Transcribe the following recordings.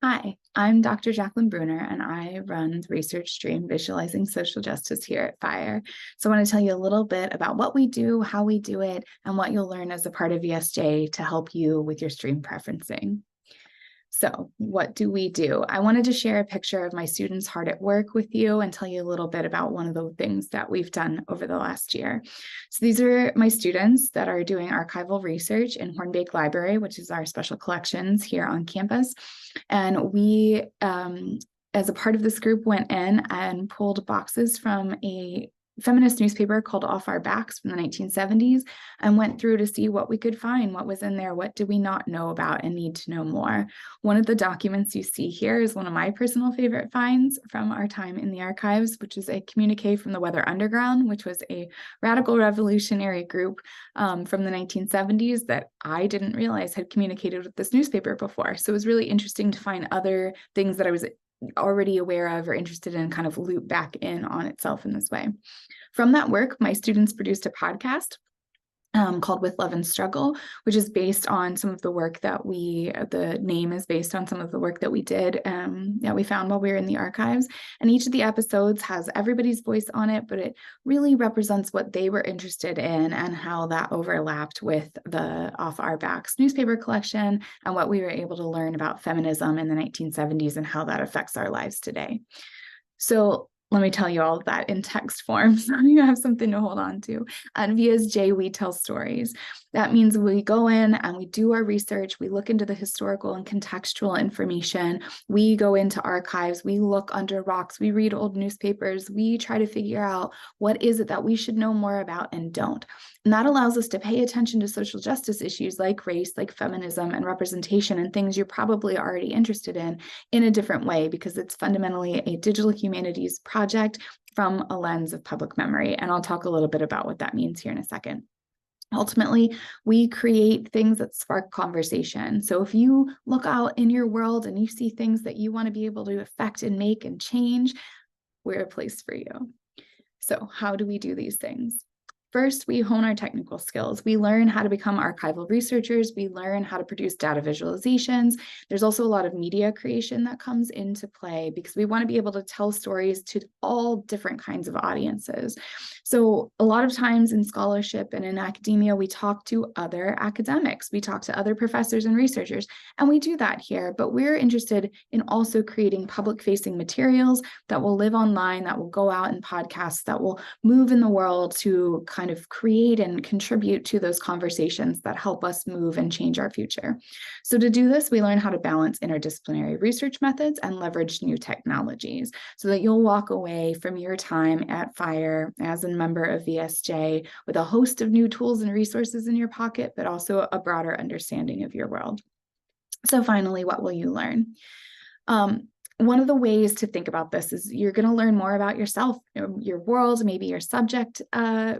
Hi, I'm Dr. Jaclyn Bruner, and I run the research stream Visualizing Social Justice here at FIRE. So I want to tell you a little bit about what we do, how we do it, and what you'll learn as a part of VSJ to help you with your stream preferencing. So what do we do? I wanted to share a picture of my students hard at work with you and tell you a little bit about one of the things that we've done over the last year. So these are my students that are doing archival research in Hornbeck Library, which is our special collections here on campus. And we, as a part of this group, went in and pulled boxes from a feminist newspaper called Off Our Backs from the 1970s and went through to see what we could find, what was in there, what do we not know about and need to know more. One of the documents you see here is one of my personal favorite finds from our time in the archives, which is a communique from the Weather Underground, which was a radical revolutionary group from the 1970s that I didn't realize had communicated with this newspaper before. So it was really interesting to find other things that I was already aware of or interested in kind of loop back in on itself in this way. From that work, my students produced a podcast called With Love and Struggle, which is based on some of the work that the name is based on some of the work that we did, that we found while we were in the archives. And each of the episodes has everybody's voice on it, but it really represents what they were interested in and how that overlapped with the Off Our Backs newspaper collection and what we were able to learn about feminism in the 1970s and how that affects our lives today. So let me tell you all of that in text form so you have something to hold on to. At VSJ, we tell stories. That means we go in and we do our research. We look into the historical and contextual information. We go into archives. We look under rocks. We read old newspapers. We try to figure out what is it that we should know more about and don't. And that allows us to pay attention to social justice issues like race, like feminism and representation and things you're probably already interested in a different way because it's fundamentally a digital humanities project from a lens of public memory. And I'll talk a little bit about what that means here in a second. Ultimately, we create things that spark conversation. So if you look out in your world and you see things that you want to be able to affect and make and change, we're a place for you. So how do we do these things? First, we hone our technical skills. We learn how to become archival researchers. We learn how to produce data visualizations. There's also a lot of media creation that comes into play because we want to be able to tell stories to all different kinds of audiences. So a lot of times in scholarship and in academia, we talk to other academics. We talk to other professors and researchers, and we do that here, but we're interested in also creating public-facing materials that will live online, that will go out in podcasts, that will move in the world to kind of create and contribute to those conversations that help us move and change our future. So to do this, we learn how to balance interdisciplinary research methods and leverage new technologies so that you'll walk away from your time at FIRE as a member of VSJ with a host of new tools and resources in your pocket, but also a broader understanding of your world. So finally, what will you learn? One of the ways to think about this is you're going to learn more about yourself, your world, maybe your subject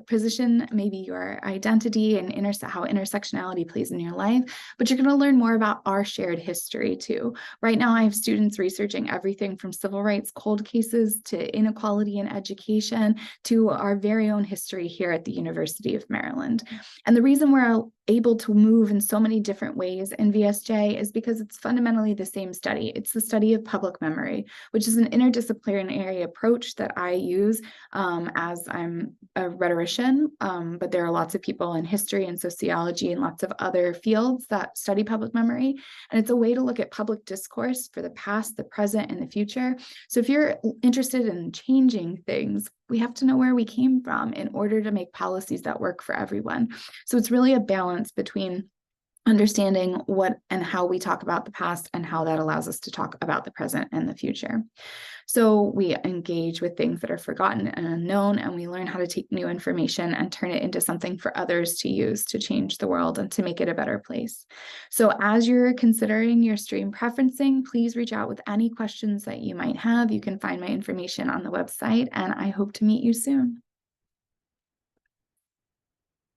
position, maybe your identity and how intersectionality plays in your life, but you're going to learn more about our shared history too. Right now, I have students researching everything from civil rights cold cases to inequality in education to our very own history here at the University of Maryland. And the reason we're able to move in so many different ways in VSJ is because it's fundamentally the same study. It's the study of public memory, which is an interdisciplinary approach that I use as I'm a rhetorician, but there are lots of people in history and sociology and lots of other fields that study public memory. And it's a way to look at public discourse for the past, the present, and the future. So if you're interested in changing things, we have to know where we came from in order to make policies that work for everyone. So it's really a balance between understanding what and how we talk about the past and how that allows us to talk about the present and the future. So we engage with things that are forgotten and unknown, and we learn how to take new information and turn it into something for others to use to change the world and to make it a better place. So as you're considering your stream preferencing, please reach out with any questions that you might have. You can find my information on the website, and I hope to meet you soon.